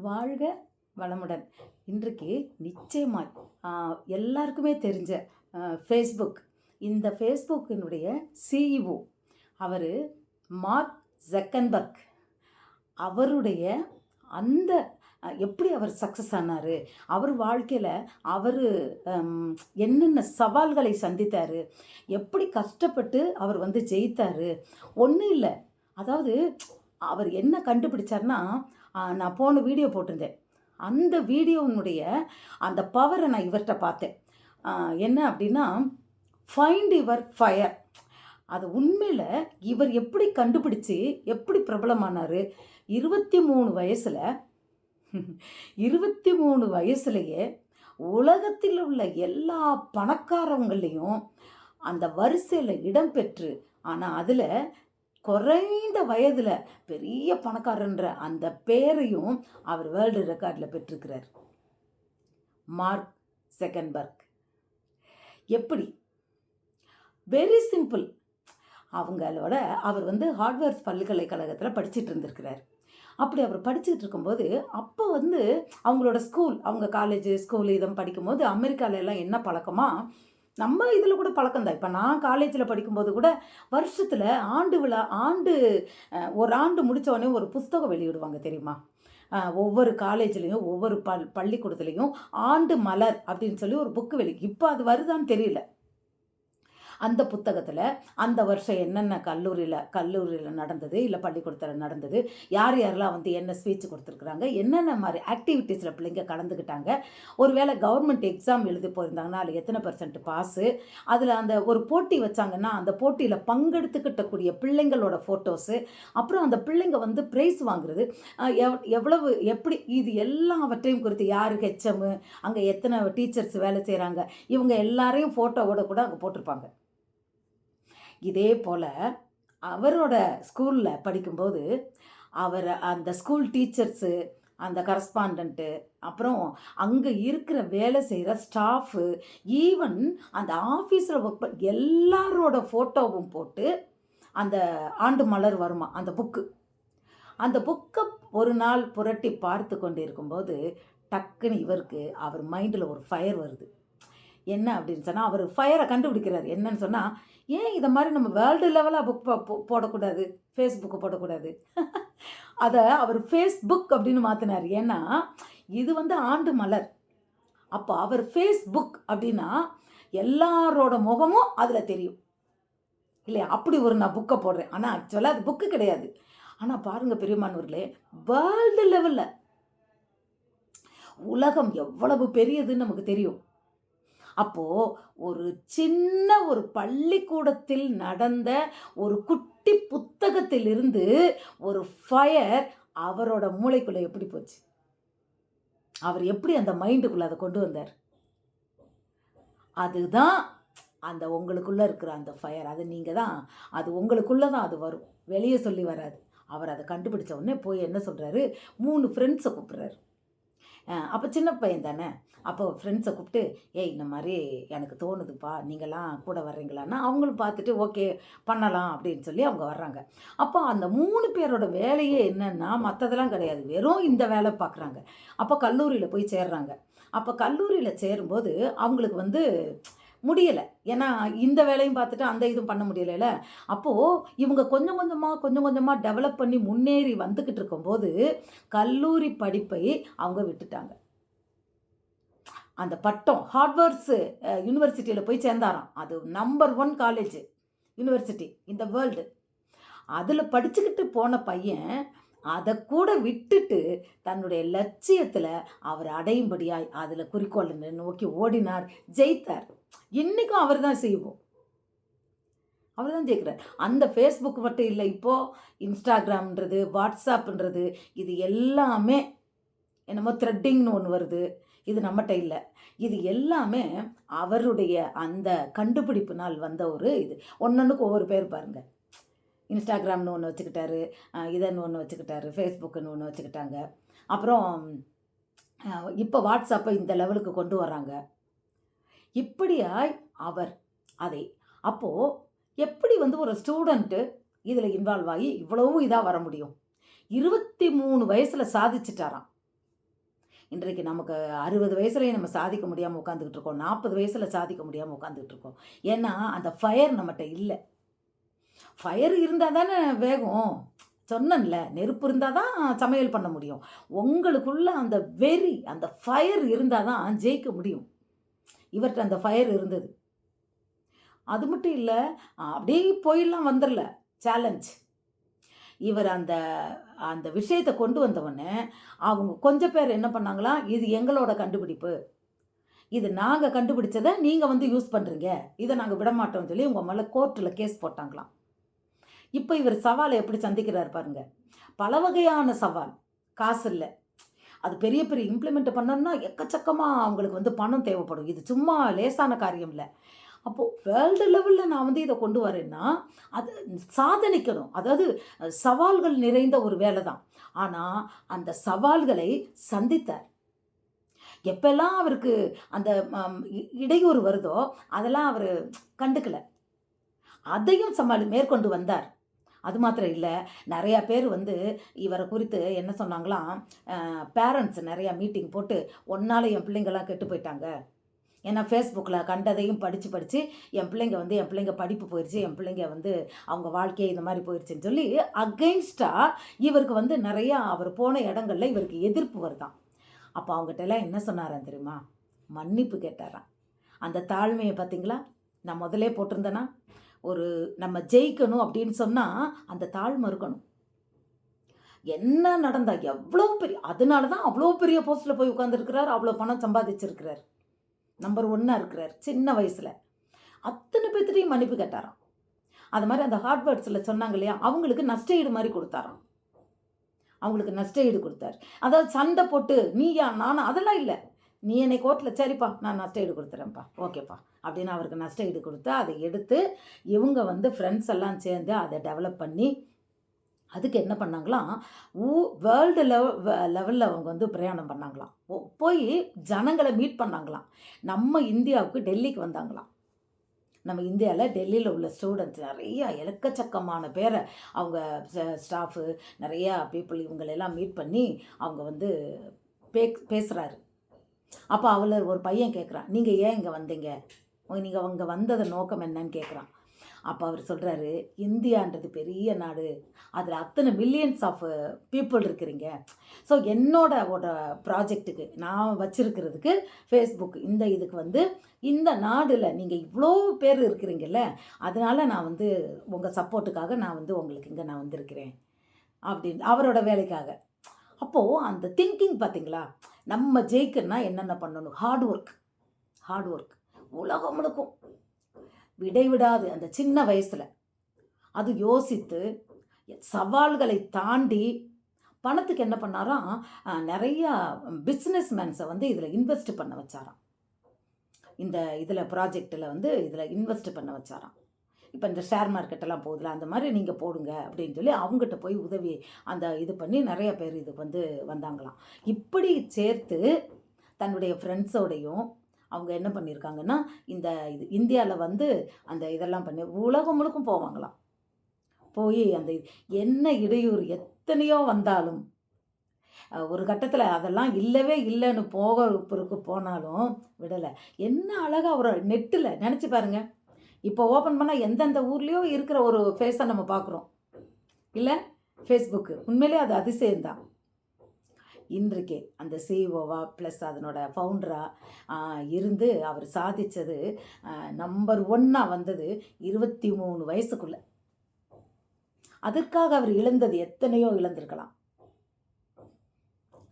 வாழ்க வளமுடன். இன்றைக்கு நிச்சயமாய் எல்லாருக்குமே தெரிஞ்ச ஃபேஸ்புக். இந்த ஃபேஸ்புக்கினுடைய சிஇஓ அவர் மார்க் ஜக்கன்பர்க். அவருடைய அந்த எப்படி அவர் சக்ஸஸ் ஆனார், அவர் வாழ்க்கையில் அவர் என்னென்ன சவால்களை சந்தித்தார், எப்படி கஷ்டப்பட்டு அவர் ஜெயித்தார். ஒன்றும் இல்லை, அதாவது அவர் என்ன கண்டுபிடிச்சார்னா, நான் போன வீடியோ போட்டிருந்தேன். அந்த வீடியோனுடைய அந்த பவரை நான் இவர்கிட்ட பார்த்தேன். என்ன அப்படின்னா, ஃபைண்ட் யுவர் ஃபயர். அது உண்மையில் இவர் எப்படி கண்டுபிடிச்சி எப்படி பிரபலமானார். 23 வயசில் 23 வயசுலேயே உலகத்தில் உள்ள எல்லா பணக்காரவங்களையும் அந்த வரிசையில் இடம்பெற்று, ஆனால் அதில் குறைந்த வயதில் பெரிய பணக்காரன்ற அந்த பேரையும் அவர் வேர்ல்டு ரெக்கார்டில் பெற்றிருக்கிறார். மார்க் ஜக்கன்பர்க். எப்படி? Very simple. அவங்களோட அவர் ஹார்வர்ட் பல்கலைக்கழகத்தில் படிச்சுட்டு இருந்திருக்கிறார். அப்படி அவர் படிச்சுட்டு இருக்கும்போது அப்போ அவங்களோட ஸ்கூல், அவங்க காலேஜ் ஸ்கூல் இதெல்லாம் படிக்கும்போது அமெரிக்காவிலலாம் என்ன பழக்கமா, நம்ம இதில் கூட பழக்கம்தான். இப்போ நான் காலேஜில் படிக்கும்போது கூட வருஷத்தில் ஆண்டு விழா, ஒரு ஆண்டு முடித்தோடனே ஒரு புஸ்தகம் வெளியிடுவாங்க தெரியுமா? ஒவ்வொரு காலேஜ்லேயும் ஒவ்வொரு பள்ளிக்கூடத்துலேயும் ஆண்டு மலர் அப்படின்னு சொல்லி ஒரு புக்கு இப்போ அது வருதான்னு தெரியல. அந்த புத்தகத்தில் அந்த வருஷம் என்னென்ன கல்லூரியில் நடந்தது, இல்லை பள்ளிக்கூடத்தில் நடந்தது, யார் யாரெல்லாம் என்ன ஸ்பீச் கொடுத்துருக்குறாங்க, என்னென்ன மாதிரி ஆக்டிவிட்டீஸில் பிள்ளைங்க கலந்துக்கிட்டாங்க, ஒருவேளை கவர்மெண்ட் எக்ஸாம் எழுதி போயிருந்தாங்கன்னா அதில் எத்தனை % பாஸு, அதில் அந்த ஒரு போட்டி வச்சாங்கன்னா அந்த போட்டியில் பங்கெடுத்துக்கிட்டக்கூடிய பிள்ளைங்களோட ஃபோட்டோஸு, அப்புறம் அந்த பிள்ளைங்க ப்ரைஸ் வாங்குறது எவ்வளவு, எப்படி, இது எல்லாவற்றையும் குறித்து, யார் ஹெச்எம், அங்கே எத்தனை டீச்சர்ஸ் வேலை செய்கிறாங்க, இவங்க எல்லாரையும் ஃபோட்டோவோட கூட அங்கே போட்டிருப்பாங்க. இதே போல் அவரோட ஸ்கூலில் படிக்கும்போது அவர் அந்த ஸ்கூல் டீச்சர்ஸு, அந்த கரஸ்பாண்டண்ட்டு, அப்புறம் அங்கே இருக்கிற வேலை செய்கிற ஸ்டாஃபு, ஈவன் அந்த ஆஃபீஸில் ஒர்க் எல்லாரோட ஃபோட்டோவும் போட்டு அந்த ஆண்டு மலர் வருமா அந்த புக்கு. அந்த புக்கை ஒரு நாள் புரட்டி பார்த்து கொண்டு இருக்கும்போது டக்குன்னு இவருக்கு அவர் மைண்டில் ஒரு ஃபயர் வருது. என்ன அப்படின்னு சொன்னால், அவர் ஃபயரை கண்டுபிடிக்கிறார். என்னன்னு சொன்னால், ஏன் இதை மாதிரி நம்ம வேர்ல்டு லெவலாக புக் போடக்கூடாது, ஃபேஸ்புக்கு போடக்கூடாது. அதை அவர் ஃபேஸ்புக் அப்படின்னு மாற்றினார். ஏன்னா இது ஆண்டு மலர். அப்போ அவர் ஃபேஸ்புக் அப்படின்னா எல்லாரோட முகமும் அதில் தெரியும் இல்லையா? அப்படி நான் புக்கை போடுறேன். ஆனால் ஆக்சுவலாக அது புக்கு கிடையாது. ஆனால் பாருங்கள் பெரியமானவர்களே, வேர்ல்டு லெவலில் உலகம் எவ்வளவு பெரியதுன்னு நமக்கு தெரியும். அப்போது ஒரு சின்ன ஒரு பள்ளிக்கூடத்தில் நடந்த ஒரு குட்டி புத்தகத்திலிருந்து ஒரு ஃபயர் அவரோட மூளைக்குள்ளே எப்படி போச்சு, அவர் எப்படி அந்த மைண்டுக்குள்ளே அதை கொண்டு வந்தார். அதுதான் அந்த உங்களுக்குள்ளே இருக்கிற அந்த ஃபயர். அது நீங்கள் தான், அது உங்களுக்குள்ளே தான் அது வரும், வெளியே சொல்லி வராது. அவர் அதை கண்டுபிடிச்ச உடனே போய் என்ன சொல்கிறாரு, 3 ஃப்ரெண்ட்ஸை கூப்பிட்றாரு. அப்போ சின்ன பையன் தானே. அப்போ ஃப்ரெண்ட்ஸை கூப்பிட்டு, ஏய் இந்த மாதிரி எனக்கு தோணுதுப்பா, நீங்களாம் கூட வர்றீங்களான்னா அவங்களும் பார்த்துட்டு ஓகே பண்ணலாம் அப்படின்னு சொல்லி அவங்க வர்றாங்க. அப்போ அந்த 3 பேரோட வேலையே என்னென்னா மற்றதெல்லாம் கிடையாது, வெறும் இந்த வேலை பார்க்குறாங்க. அப்போ கல்லூரியில் போய் சேர்றாங்க. அப்போ கல்லூரியில் சேரும்போது அவங்களுக்கு முடியலை. ஏன்னா இந்த வேலையும் பார்த்துட்டு அந்த இதுவும் பண்ண முடியலைல்ல. அப்போது இவங்க கொஞ்சம் கொஞ்சமாக டெவலப் பண்ணி முன்னேறி வந்துக்கிட்டு இருக்கும்போது கல்லூரி படிப்பை அவங்க விட்டுட்டாங்க. அந்த பட்டம் ஹார்வர்ட்ஸ் யூனிவர்சிட்டியில் போய் சேர்ந்தாராம். அது நம்பர் 1 காலேஜ் யூனிவர்சிட்டி இந்த வேர்ல்டு. அதில் படிச்சுக்கிட்டு போன பையன் அதை கூட விட்டுட்டு தன்னுடைய லட்சியத்தில் அவர் அடையும்படியாய் அதில் குறிக்கோள் நோக்கி ஓடினார், ஜெயித்தார். இன்றைக்கும் அவர் தான் செய்வோம், அவர் தான் ஜெயிக்கிறார். அந்த ஃபேஸ்புக் மட்டும் இல்லை, இப்போது இன்ஸ்டாகிராம்ன்றது, வாட்ஸ்அப்ன்றது, இது எல்லாமே என்னமோ த்ரெட்டிங்னு ஒன்று வருது, இது நம்மகிட்ட இல்லை. இது எல்லாமே அவருடைய அந்த கண்டுபிடிப்பினால் வந்த ஒரு இது. ஒன்னொன்றுக்கு ஒவ்வொரு பேர் பாருங்கள். இன்ஸ்டாகிராம்னு ஒன்று வச்சுக்கிட்டாரு, இதன்னு ஒன்று வச்சுக்கிட்டாரு, ஃபேஸ்புக்குன்னு ஒன்று வச்சுக்கிட்டாங்க. அப்புறம் இப்போ வாட்ஸ்அப்பை இந்த லெவலுக்கு கொண்டு வராங்க. இப்படியாய் அவர் அதை அப்போது எப்படி ஒரு ஸ்டூடெண்ட்டு இதில் இன்வால்வ் ஆகி இவ்வளவு இதாக வர முடியும்? 23 வயசில் சாதிச்சிட்டாராம். இன்றைக்கு நமக்கு 60 வயசுலயே நம்ம சாதிக்க முடியாம உட்காந்துக்கிட்டு இருக்கோம். 40 வயசுல சாதிக்க முடியாம உட்காந்துக்கிட்டு இருக்கோம். ஏன்னா, அந்த ஃபயர் நம்மட்ட இல்ல. ஃபயர் இருந்தா தானே வேகும். சொன்னேன்ல, நெருப்பு இருந்தா தான் சமையல் பண்ண முடியும். உங்களுக்குள்ள அந்த வெறி, அந்த ஃபயர் இருந்தா தான் ஜெயிக்க முடியும். இவர்ட்ட அந்த ஃபயர் இருந்தது. அது மட்டும் இல்ல, அப்படியே போயிடலாம் வந்துரல. சேலஞ்ச். இவர் அந்த அந்த விஷயத்த கொண்டு வந்தவுடனே, அவங்க கொஞ்சம் பேர் என்ன பண்ணாங்களாம், "இது எங்களோட கண்டுபிடிப்பு. இது நாங்க கண்டுபிடிச்சத நீங்க வந்து யூஸ் பண்றீங்க. இத நாங்க விடமாட்டோம்னு" சொல்லி உங்க மேல கோர்ட்ல கேஸ் போட்டாங்களாம். இப்ப இவர் சவால எப்படி சந்திக்கிறாரு பாருங்க. பல வகையான சவால். காசு இல்ல. அது பெரிய பெரிய இம்ப்ளிமெண்ட் பண்ணணும்னா எக்கச்சக்கமா அவங்களுக்கு வந்து பணம் தேவைப்படும். இது சும்மா லேசான காரியம் இல்ல. அப்போ வேர்ல்டு லெவல்ல நான் வந்து இத கொண்டு வரேன்னா, அது சாதனைக்கணும். அதாவது சவால்கள் நிறைந்த ஒரு வேலை தான். ஆனா, அந்த சவால்களை சந்தித்தார். எப்பல்லாம் அவருக்கு அந்த இடையூறு வருதோ, அதெல்லாம் அவரு கண்டுக்கல. அதையும் மேற்கொண்டு வந்தார். அது மாத்திரம் இல்ல, நெறைய பேர் வந்து இவர குறித்து என்ன சொன்னாங்களாம், பேரண்ட்ஸ் நெறைய மீட்டிங் போட்டு, "உன்னால என் பிள்ளைங்கலாம் கெட்டு போயிட்டாங்க." ஏன்னா Facebookல கண்டதையும் படிச்சு, படிச்சு என் பிள்ளைங்க படிப்பு போயிருச்சு. என் பிள்ளைங்க வந்து அவங்க வாழ்க்கையே இந்த மாரி போயிருச்சுன்னு சொல்லி, அகைன்ஸ்ட்டா இவருக்கு வந்து நெறையா அவர் போன இடங்கள்ல இவருக்கு எதிர்ப்பு வருதாம். அப்ப அவங்கட்டலாம் என்ன சொன்னாராம் தெரியுமா? மன்னிப்பு கேட்டாராம். அந்த தாழ்மைய பார்த்தீங்களா? நான் முதல்லயே போட்டிருந்தேனா? ஒரு நம்ம ஜெயிக்கணும் அப்படின்னு சொன்னா, அந்த தாழ்மை இருக்கணும். என்ன நடந்தா எவ்வளோ பெரிய அதனால தான் அவ்வளோ பெரிய போஸ்ட்ல போய் உட்கார்ந்திருக்கிறார். அவ்வளோ பணம் சம்பாதிச்சிருக்கிறார். நம்பர் 1 இருக்கிறார். சின்ன வயசுல. அத்தன பேத்துட்டயும் மன்னிப்பு கேட்டாராம். அது மாரி அந்த ஹார்ட்வேர்ட்ஸ்ல சொன்னாங்க இல்லையா? அவங்களுக்கு நஷ்ட ஈடு மாரி குடுத்தாராம். அவங்களுக்கு நஷ்ட ஈடு குடுத்தாரு. அதாவது சண்ட போட்டு நீயா? நானா? அதெல்லாம் இல்ல. நீ என்னை கோர்ட்ல சரிப்பா நான் நஷ்ட ஈடு குடுத்துறேன்ப்பா. ஓகேப்பா. அப்படின்னு அவருக்கு நஷ்ட ஈடு குடுத்து, அதை எடுத்து இவங்க வந்து ஃப்ரெண்ட்ஸ் எல்லாம் சேர்ந்து அத டெவலப் பண்ணி, அதுக்கு என்ன பண்ணாங்களாம், ஊ வேர்ல்டு லெவல்ல அவங்க வந்து பிரயாணம் பண்ணாங்களாம். போயி ஜனங்கள மீட் பண்ணாங்களாம். நம்ம இந்தியாவுக்கு டெல்லிக்கு வந்தாங்களாம். நம்ம இந்தியால டெல்லியில உள்ள ஸ்டூடண்ட்ஸ் நெறைய எக்கச்சக்கமான பேர அவங்க ஸ்டாஃபு நெறையா பீப்பிள் இவங்களெல்லாம் மீட் பண்ணி அவங்க வந்து பேசுறாரு. அப்ப அவள ஒரு பையன் கேட்குறான். "நீங்க ஏன் இங்க வந்தீங்க? நீங்க அங்க வந்தது நோக்கம் என்னன்னு?" கேட்குறான். அப்ப அவரு சொல்றாரு, "இந்தியான்றது பெரிய நாடு. அதுல அத்தன மில்லியன்ஸ் ஆஃப் பீப்பிள் இருக்கிறீங்க. ஸோ என்னோட ப்ராஜெக்ட்டுக்கு நான் வச்சிருக்கிறதுக்கு Facebook இந்த இதுக்கு வந்து இந்த நாடுல நீங்க இவ்ளோ பேர் இருக்கிறீங்கல்ல, அதனால நான் வந்து உங்க சப்போர்ட்டுக்காக நான் வந்து உங்களுக்கு இங்க நான் வந்திருக்கிறேன்." அப்படின்னு அவரோட வேலைக்காக. அப்போ அந்த திங்கிங் பார்த்தீங்களா? நம்ம ஜெயிக்கணும்னா என்னென்ன பண்ணணும்? Hard work. Hard work. உலகம் முழுக்கும் இடைவிடாது அந்த சின்ன வயசுல. அது யோசித்து, சவால்களை தாண்டி பணத்துக்கு என்ன பண்ணாராம், நெறையா பிசினஸ் மேன்ஸ வந்து இதில இன்வெஸ்ட் பண்ண வச்சாராம். இந்த இதில ப்ராஜெக்ட்ல வந்து இதில இன்வெஸ்ட் பண்ண வச்சாராம். இப்ப இந்த ஷேர் மார்க்கெட் எல்லாம் போகுதுல்ல, அந்த மாரி நீங்க போடுங்க அப்படின்னு சொல்லி அவங்கட்ட போய் உதவி அந்த இது பண்ணி நெறைய பேர் இதுக்கு வந்து வந்தாங்களாம். இப்படி சேர்த்து தன்னுடைய ஃப்ரெண்ட்ஸோடையும் அவங்க என்ன பண்ணியிருக்காங்கன்னா, இந்த இது இந்தியால வந்து அந்த இதெல்லாம் பண்ணி உலகம் முழுக்கும் போவாங்களாம். போயி அந்த என்ன இடையூறு எத்தனையோ வந்தாலும், ஒரு கட்டத்தில அதெல்லாம் இல்லவே இல்லன்னு போனாலும் விடல. என்ன அழகா ஒரு நெட்டுல நெனச்சு பாருங்க. இப்போ ஓப்பன் பண்ணா எந்தெந்த ஊர்லயோ இருக்கிற ஒரு ஃபேஸ நம்ம பார்க்குறோம். இல்ல? Facebook. உண்மையிலேயே அது அதிசயம் தான். இன்றைக்கு அந்த சிஇஓவா ப்ளஸ் அதனோட ஃபவுண்டரா இருந்து அவர் சாதிச்சது நம்பர் 1 வந்தது 23 வயசுக்குள்ள. அதற்காக அவர் இழந்தது எத்தனையோ இழந்திருக்கலாம்.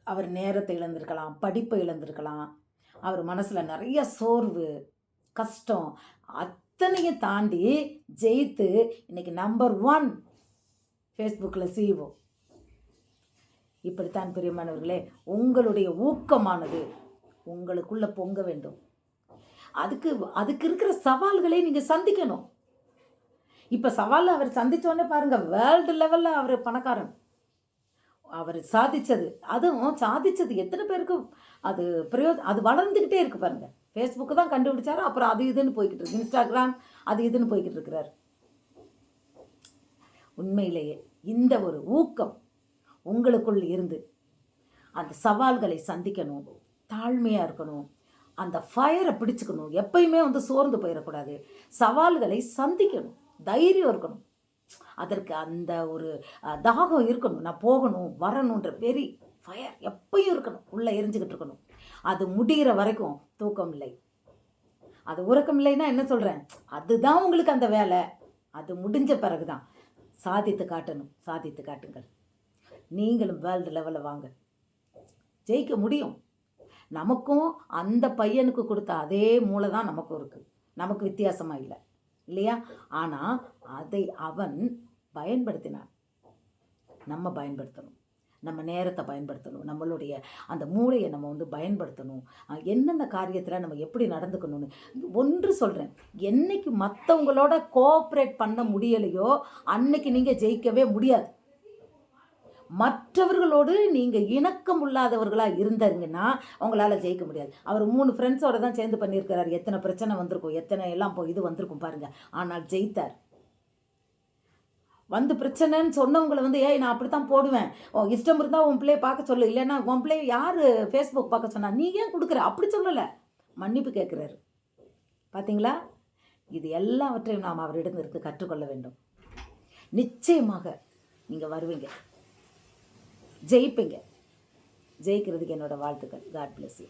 அவர் நேரத்தை இழந்திருக்கலாம், படிப்பை இழந்திருக்கலாம். அவர் மனசுல நெறைய சோர்வு, கஷ்டம் அத்தனையும் தாண்டி ஜெயித்து இன்னைக்கு நம்பர் 1 Facebookல சிஇஓ. இப்படித்தான் பிரியமானவர்களே, உங்களுடைய ஊக்கமானது உங்களுக்குள்ள பொங்க வேண்டும். அதுக்கு அதுக்கு இருக்கிற சவால்களை நீங்க சந்திக்கணும். இப்ப சவால அவர் சந்திச்ச உடனே பாருங்க, வேர்ல்டு லெவல்ல அவரு பணக்காரன். அவரு சாதிச்சது, அதுவும் சாதிச்சது எத்தன பேருக்கு அது அது வளர்ந்துகிட்டே இருக்கு பாருங்க. Facebook தான் கண்டுபிடிச்சாரு. அப்புறம் அது இதுன்னு போய்க்கிட்டு இருக்கு. Instagram அது இதுன்னு போய்க்கிட்டு இருக்கிறாரு. உண்மையிலேயே இந்த ஒரு ஊக்கம் உங்களுக்குள் இருந்து அந்த சவால்களை சந்திக்கணும், தாழ்மையாக இருக்கணும், அந்த ஃபயரை பிடிச்சுக்கணும், எப்பயுமே சோர்ந்து போயிடக்கூடாது, சவால்களை சந்திக்கணும், தைரியம் இருக்கணும், அதற்கு அந்த ஒரு தாகம் இருக்கணும், நான் போகணும் வரணுன்ற பெரிய ஃபயர் எப்பயும் இருக்கணும், உள்ளே எரிஞ்சுக்கிட்டு இருக்கணும். அது முடிகிற வரைக்கும் தூக்கம் இல்லை. அது உறக்கம் இல்லைன்னா என்ன சொல்கிறேன், அதுதான் உங்களுக்கு அந்த வேலை. அது முடிஞ்ச பிறகு தான் சாதித்து காட்டணும். சாதித்து காட்டுங்கள். நீங்களும் வேர்ல்டு லெவலில் வாங்க, ஜெயிக்க முடியும். நமக்கும் அந்த பையனுக்கு கொடுத்த அதே மூளை தான் நமக்கும் இருக்குது, நமக்கு வித்தியாசமாக இல்லை இல்லையா? ஆனால் அதை அவன் பயன்படுத்தினான். நம்ம பயன்படுத்தணும், நம்ம நேரத்தை பயன்படுத்தணும், நம்மளுடைய அந்த மூளையை நம்ம பயன்படுத்தணும். என்னென்ன காரியத்தில் நம்ம எப்படி நடந்துக்கணும்னு ஒன்று சொல்கிறேன், என்னைக்கு மற்றவங்களோட கோஆப்ரேட் பண்ண முடியலையோ அன்னைக்கு நீங்கள் ஜெயிக்கவே முடியாது. மற்றவர்களோடு நீங்கள் இணக்கம் இல்லாதவர்களாக இருந்தீங்கன்னா உங்களால் ஜெயிக்க முடியாது. அவர் 3 ஃப்ரெண்ட்ஸோட தான் சேர்ந்து பண்ணியிருக்கிறார். எத்தனை பிரச்சனை வந்திருக்கும், எத்தனை எல்லாம் இது வந்திருக்கும் பாருங்கள். ஆனால் ஜெயித்தார். பிரச்சனைன்னு சொன்னவங்களை ஏய் நான் அப்படி தான் போடுவேன், இஷ்டம் இருந்தால் உன் பிள்ளையை பார்க்க சொல்லு, இல்லைன்னா உன் பிள்ளையை யார் ஃபேஸ்புக் பார்க்க சொன்னா, நீ ஏன் கொடுக்குற, அப்படி சொல்லலை, மன்னிப்பு கேட்குறாரு. பார்த்தீங்களா? இது எல்லாவற்றையும் நாம் அவரிடமிருந்து கற்றுக்கொள்ள வேண்டும். நிச்சயமாக நீங்கள் வருவீங்க, ஜெயிப்பீங்க. ஜெயிக்கிறதுக்கு என்னோட வாழ்த்துக்கள். God bless you.